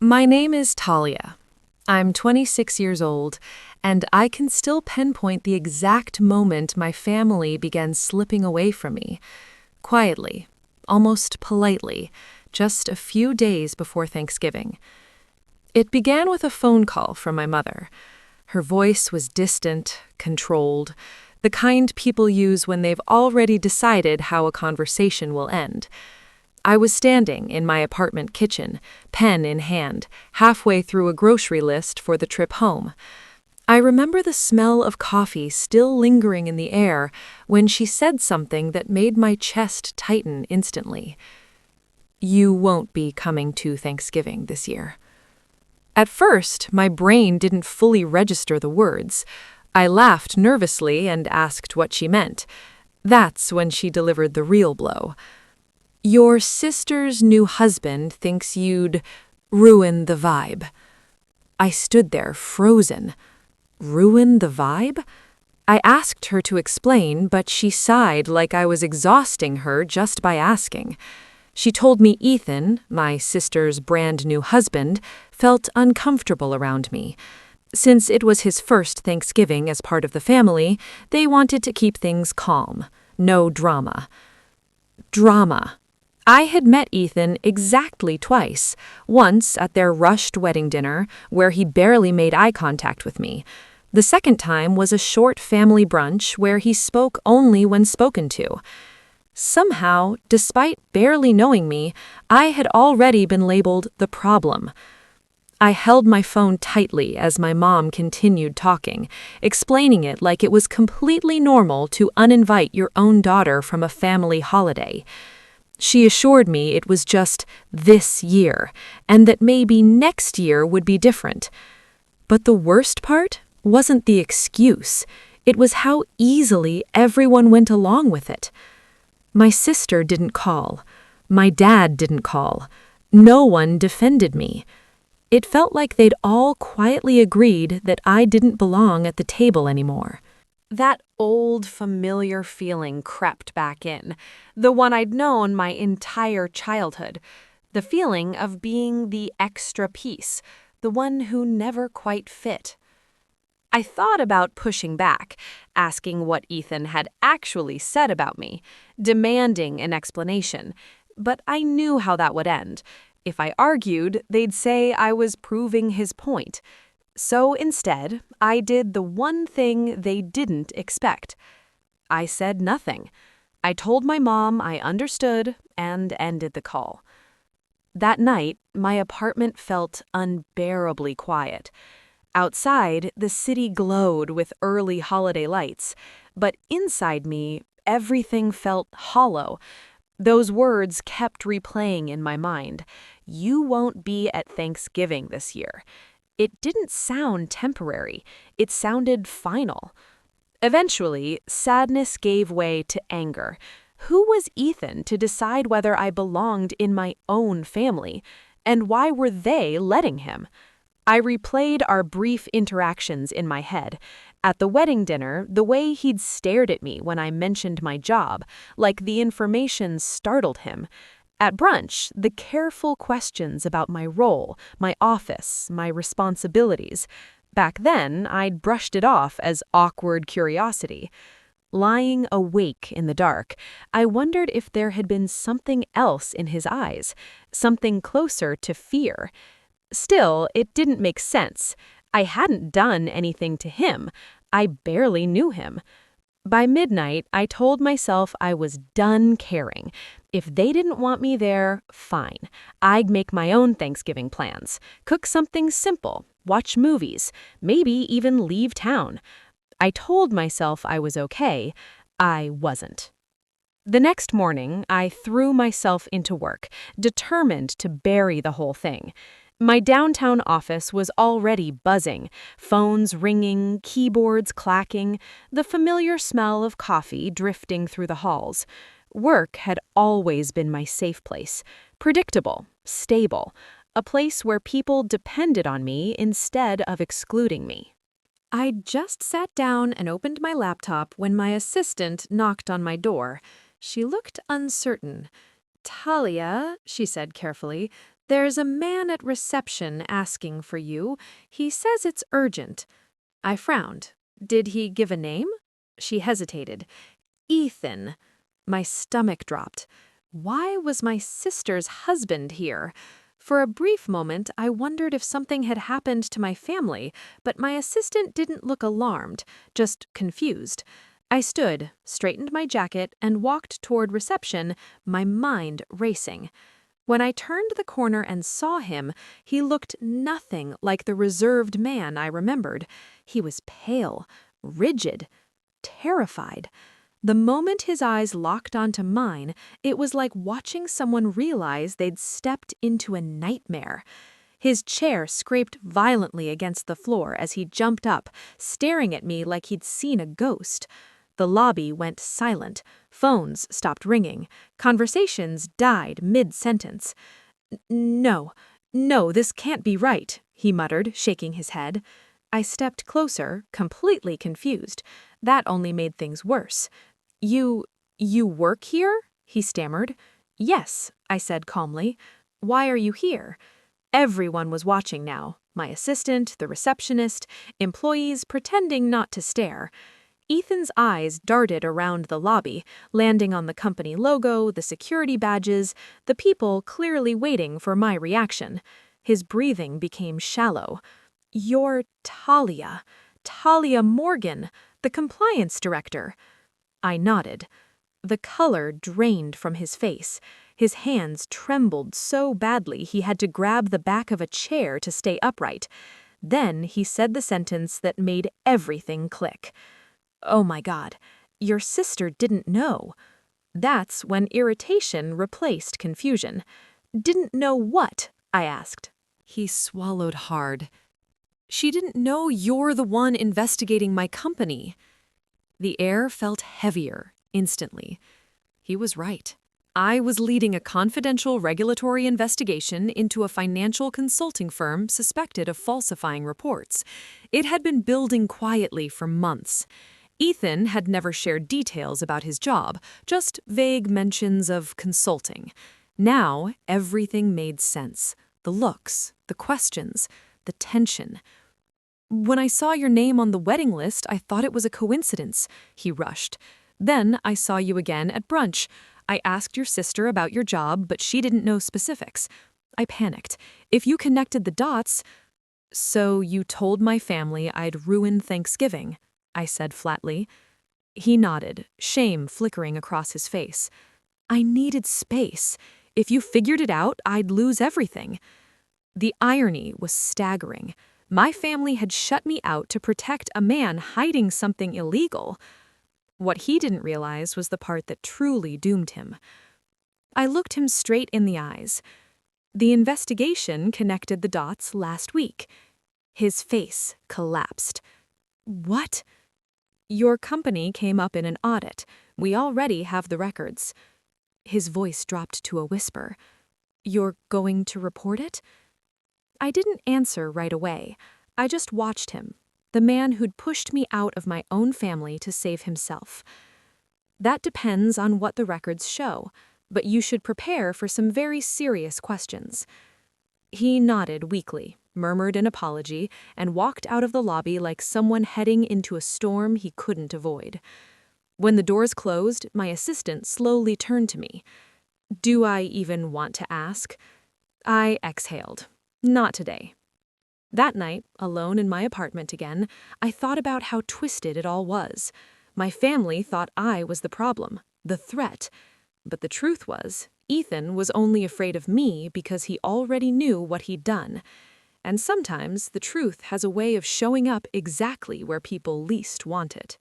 My name is Talia. I'm 26 years old, and I can still pinpoint the exact moment my family began slipping away from me. Quietly, almost politely, just a few days before Thanksgiving. It began with a phone call from my mother. Her voice was distant, controlled, the kind people use when they've already decided how a conversation will end. I was standing in my apartment kitchen, pen in hand, halfway through a grocery list for the trip home. I remember the smell of coffee still lingering in the air when she said something that made my chest tighten instantly. "You won't be coming to Thanksgiving this year." At first, my brain didn't fully register the words. I laughed nervously and asked what she meant. That's when she delivered the real blow. "Your sister's new husband thinks you'd ruin the vibe." I stood there, frozen. Ruin the vibe? I asked her to explain, but she sighed like I was exhausting her just by asking. She told me Ethan, my sister's brand new husband, felt uncomfortable around me. Since it was his first Thanksgiving as part of the family, they wanted to keep things calm. No drama. Drama. I had met Ethan exactly twice, once at their rushed wedding dinner, where he barely made eye contact with me. The second time was a short family brunch where he spoke only when spoken to. Somehow, despite barely knowing me, I had already been labeled the problem. I held my phone tightly as my mom continued talking, explaining it like it was completely normal to uninvite your own daughter from a family holiday. She assured me it was just this year, and that maybe next year would be different. But the worst part wasn't the excuse. It was how easily everyone went along with it. My sister didn't call. My dad didn't call. No one defended me. It felt like they'd all quietly agreed that I didn't belong at the table anymore. That old, familiar feeling crept back in, the one I'd known my entire childhood, the feeling of being the extra piece, the one who never quite fit. I thought about pushing back, asking what Ethan had actually said about me, demanding an explanation, but I knew how that would end. If I argued, they'd say I was proving his point. So instead, I did the one thing they didn't expect. I said nothing. I told my mom I understood and ended the call. That night, my apartment felt unbearably quiet. Outside, the city glowed with early holiday lights, but inside me, everything felt hollow. Those words kept replaying in my mind. "You won't be at Thanksgiving this year." It didn't sound temporary. It sounded final. Eventually, sadness gave way to anger. Who was Ethan to decide whether I belonged in my own family? And why were they letting him? I replayed our brief interactions in my head. At the wedding dinner, the way he'd stared at me when I mentioned my job, like the information startled him. At brunch, the careful questions about my role, my office, my responsibilities. Back then, I'd brushed it off as awkward curiosity. Lying awake in the dark, I wondered if there had been something else in his eyes, something closer to fear. Still, it didn't make sense. I hadn't done anything to him. I barely knew him. By midnight, I told myself I was done caring. If they didn't want me there, fine. I'd make my own Thanksgiving plans, cook something simple, watch movies, maybe even leave town. I told myself I was okay. I wasn't. The next morning, I threw myself into work, determined to bury the whole thing. My downtown office was already buzzing, phones ringing, keyboards clacking, the familiar smell of coffee drifting through the halls. Work had always been my safe place, predictable, stable, a place where people depended on me instead of excluding me. I'd just sat down and opened my laptop when my assistant knocked on my door. She looked uncertain. "Talia," she said carefully, "There's a man at reception asking for you. He says it's urgent." I frowned. "Did he give a name?" She hesitated. "Ethan." My stomach dropped. Why was my sister's husband here? For a brief moment, I wondered if something had happened to my family, but my assistant didn't look alarmed, just confused. I stood, straightened my jacket, and walked toward reception, my mind racing. When I turned the corner and saw him, he looked nothing like the reserved man I remembered. He was pale, rigid, terrified. The moment his eyes locked onto mine, it was like watching someone realize they'd stepped into a nightmare. His chair scraped violently against the floor as he jumped up, staring at me like he'd seen a ghost. The lobby went silent. Phones stopped ringing. Conversations died mid-sentence. No, this can't be right," he muttered, shaking his head. I stepped closer, completely confused. That only made things worse. You work here?" he stammered. "Yes," I said calmly. "Why are you here?" Everyone was watching now. My assistant, the receptionist, employees pretending not to stare. Ethan's eyes darted around the lobby, landing on the company logo, the security badges, the people clearly waiting for my reaction. His breathing became shallow. "You're Talia Morgan, the compliance director." I nodded. The color drained from his face. His hands trembled so badly he had to grab the back of a chair to stay upright. Then he said the sentence that made everything click. "Oh my God, your sister didn't know." That's when irritation replaced confusion. "Didn't know what?" I asked. He swallowed hard. "She didn't know you're the one investigating my company." The air felt heavier instantly. He was right. I was leading a confidential regulatory investigation into a financial consulting firm suspected of falsifying reports. It had been building quietly for months. Ethan had never shared details about his job, just vague mentions of consulting. Now, everything made sense. The looks, the questions, the tension. "When I saw your name on the wedding list, I thought it was a coincidence," he rushed. "Then I saw you again at brunch. I asked your sister about your job, but she didn't know specifics. I panicked. If you connected the dots—" "So you told my family I'd ruined Thanksgiving," I said flatly. He nodded, shame flickering across his face. "I needed space. If you figured it out, I'd lose everything." The irony was staggering. My family had shut me out to protect a man hiding something illegal. What he didn't realize was the part that truly doomed him. I looked him straight in the eyes. "The investigation connected the dots last week." His face collapsed. "What?" "Your company came up in an audit. We already have the records." His voice dropped to a whisper. "You're going to report it?" I didn't answer right away. I just watched him, the man who'd pushed me out of my own family to save himself. "That depends on what the records show, but you should prepare for some very serious questions." He nodded weakly, murmured an apology, and walked out of the lobby like someone heading into a storm he couldn't avoid. When the doors closed, my assistant slowly turned to me. "Do I even want to ask?" I exhaled. Not today. That night, alone in my apartment again, I thought about how twisted it all was. My family thought I was the problem, the threat. But the truth was, Ethan was only afraid of me because he already knew what he'd done. And sometimes the truth has a way of showing up exactly where people least want it.